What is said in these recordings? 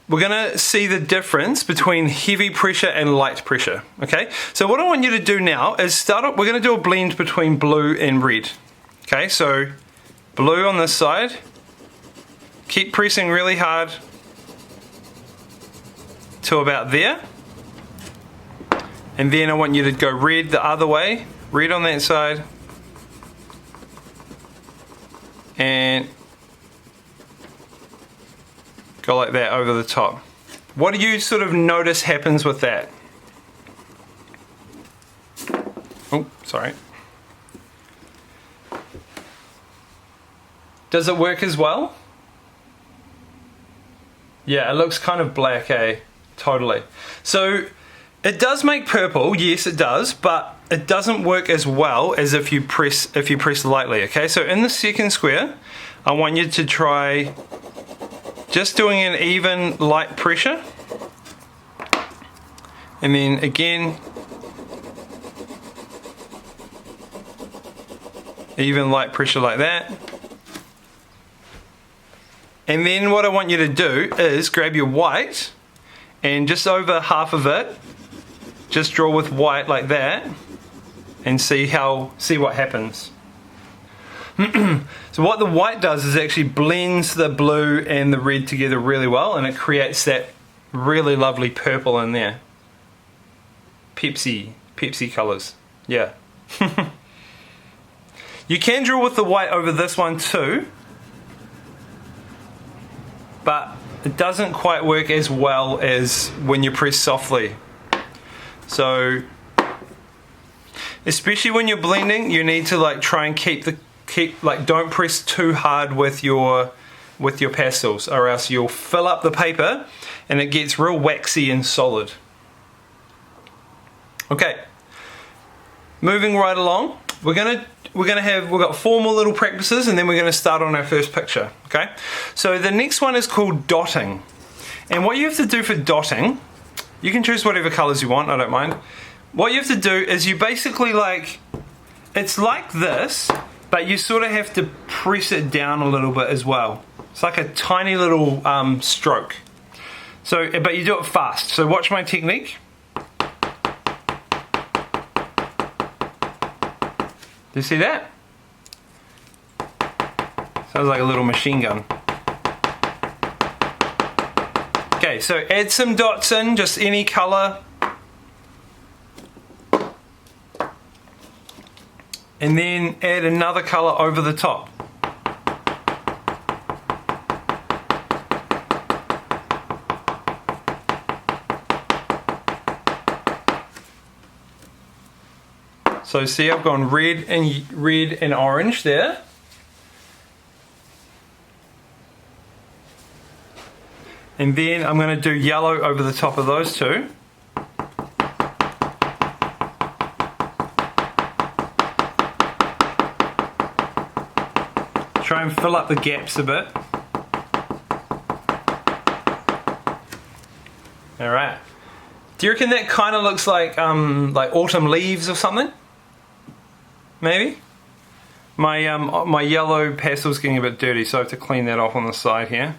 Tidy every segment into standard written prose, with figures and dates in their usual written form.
we're gonna see the difference between heavy pressure and light pressure, okay? So what I want you to do now is we're gonna do a blend between blue and red. Okay, so blue on this side, keep pressing really hard to about there. And then I want you to go red the other way, red on that side. And go like that over the top. What do you sort of notice happens with that? Oh, sorry. Does it work as well? Yeah, it looks kind of black, eh? Totally. So it does make purple, yes it does, but it doesn't work as well as if you press lightly, okay? So in the second square, I want you to try just doing an even light pressure. And then again, even light pressure like that. And then what I want you to do is grab your white and just over half of it, just draw with white like that and see what happens. So what the white does is actually blends the blue and the red together really well, and it creates that really lovely purple in there. Pepsi colors, yeah. You can draw with the white over this one too, but it doesn't quite work as well as when you press softly. So, especially when you're blending, you need to like try and keep don't press too hard with your pastels, or else you'll fill up the paper and it gets real waxy and solid. Okay, moving right along, we've got 4 more little practices and then we're going to start on our first picture. Okay, so the next one is called dotting, and what you have to do for dotting, you can choose whatever colors you want, I don't mind. What you have to do is you basically it's like this, but you sort of have to press it down a little bit as well. It's like a tiny little stroke. So, but you do it fast. So watch my technique. Do you see that? Sounds like a little machine gun. Okay, so add some dots in, just any color. And then add another color over the top. So see, I've gone red and orange there. And then I'm going to do yellow over the top of those two. Try and fill up the gaps a bit. Alright. Do you reckon that kind of looks like autumn leaves or something? Maybe? My yellow pastel's getting a bit dirty, so I have to clean that off on the side here.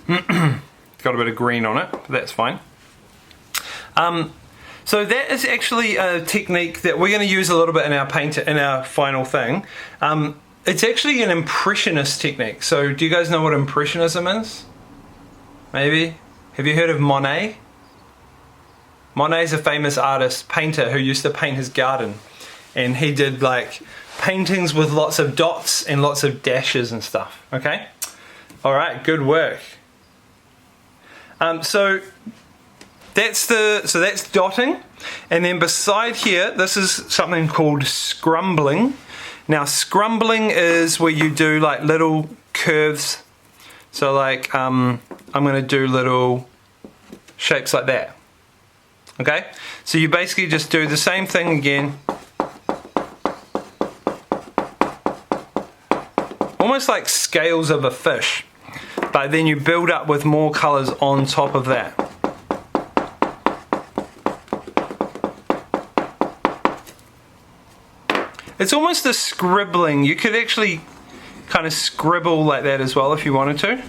Got a bit of green on it, but that's fine. So that is actually a technique that we're going to use a little bit in our final thing. It's actually an impressionist technique. So do you guys know what impressionism is? Maybe? Have you heard of Monet? Monet's a famous artist, painter, who used to paint his garden. And he did paintings with lots of dots and lots of dashes and stuff. Okay? Alright, good work. So that's dotting, and then beside here, this is something called scrumbling. Now scrumbling is where you do little curves. So I'm going to do little shapes like that. Okay, so you basically just do the same thing again, almost like scales of a fish, but then you build up with more colors on top of that. It's almost a scribbling. You could actually kind of scribble like that as well if you wanted to.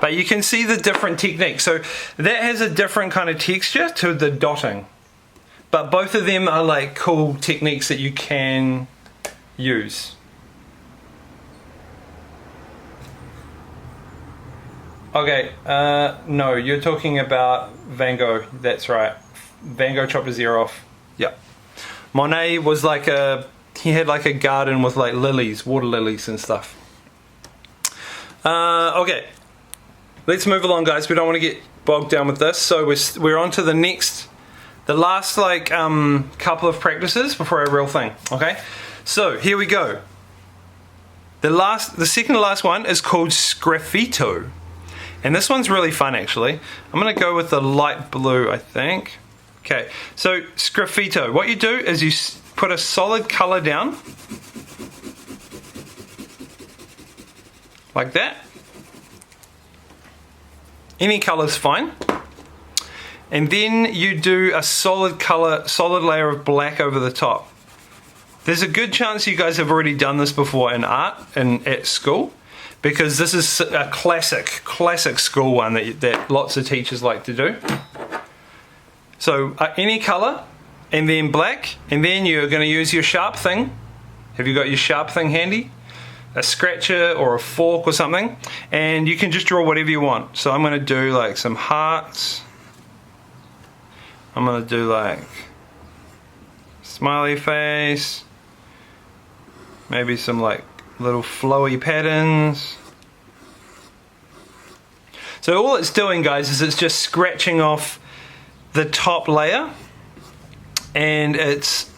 But you can see the different techniques. So that has a different kind of texture to the dotting. But both of them are like cool techniques that you can use. Okay, no, you're talking about Van Gogh, that's right. Van Gogh chopped his ear off. Yeah. Monet was like he had like a garden with like lilies, water lilies and stuff. Okay, let's move along, guys. We don't want to get bogged down with this. So we're on to the last like couple of practices before our real thing. Okay, so here we go. The second to last one is called Sgraffito. And this one's really fun actually. I'm going to go with the light blue, I think. Okay, so Sgraffito. What you do is you put a solid color down. Like that. Any color's fine. And then you do a solid layer of black over the top. There's a good chance you guys have already done this before in art and at school, because this is a classic school one that lots of teachers like to do. So any color, and then black, and then you're going to use your sharp thing. Have you got your sharp thing handy? A scratcher or a fork or something, and you can just draw whatever you want. So I'm going to do like some hearts. I'm going to do like smiley face, maybe some like little flowy patterns. So all it's doing, guys, is it's just scratching off the top layer and it's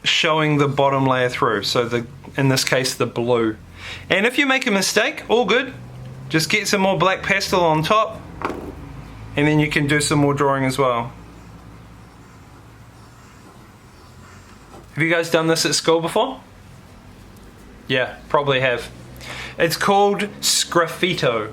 showing the bottom layer through. So in this case the blue. And if you make a mistake, all good. Just get some more black pastel on top and then you can do some more drawing as well. Have you guys done this at school before? Yeah, probably have. It's called Sgraffito.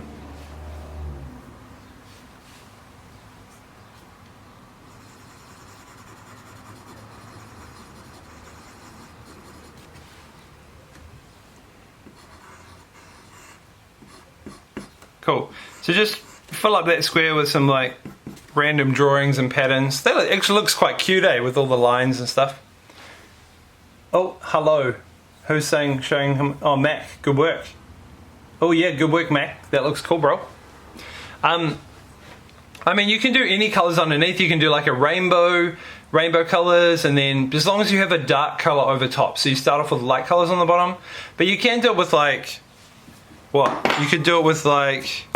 Cool. So just fill up that square with some like random drawings and patterns. That actually looks quite cute, eh, with all the lines and stuff. Oh, hello. Who's showing him? Oh, Mac, good work. Oh yeah, good work, Mac. That looks cool, bro. I mean, you can do any colors underneath. You can do like a rainbow colors, and then as long as you have a dark color over top. So you start off with light colors on the bottom, but you can do it with like, what? You could do it with like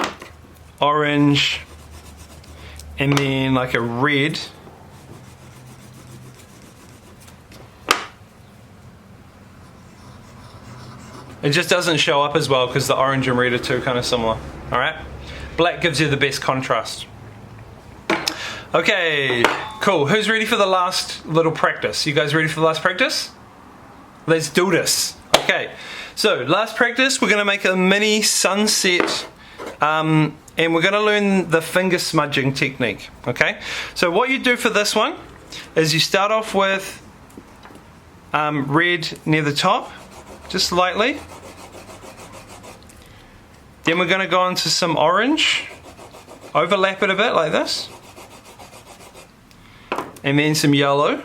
orange, and then like a red. It just doesn't show up as well because the orange and red are two kind of similar. Alright? Black gives you the best contrast. Okay, cool. Who's ready for the last little practice? You guys ready for the last practice? Let's do this. Okay, so last practice, we're going to make a mini sunset and we're going to learn the finger smudging technique. Okay, so what you do for this one is you start off with red near the top, just lightly. Then we're going to go on to some orange, overlap it a bit like this, and then some yellow.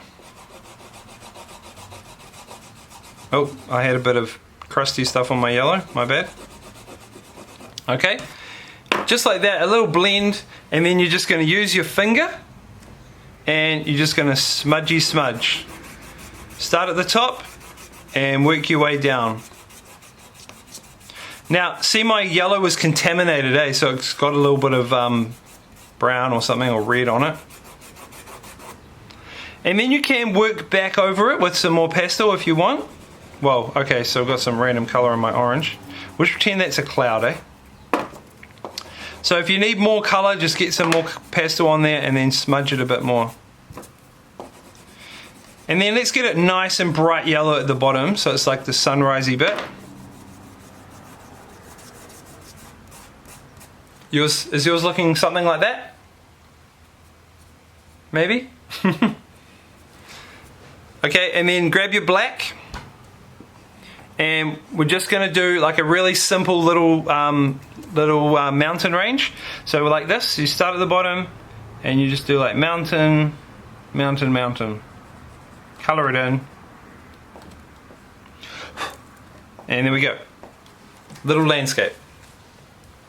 Oh, I had a bit of crusty stuff on my yellow, my bad. Okay, just like that, a little blend, and then you're just going to use your finger and you're just going to smudgy smudge. Start at the top and work your way down. Now, see, my yellow was contaminated, eh? So it's got a little bit of brown or something, or red on it. And then you can work back over it with some more pastel if you want. Well, okay, so I've got some random color in my orange. We'll just pretend that's a cloud, eh? So if you need more color, just get some more pastel on there and then smudge it a bit more. And then let's get it nice and bright yellow at the bottom, so it's like the sunrisey bit. Is yours looking something like that? Maybe? Okay, and then grab your black and we're just going to do like a really simple little mountain range. So we're like this, you start at the bottom and you just do like mountain, mountain, mountain, color it in, and there we go, little landscape.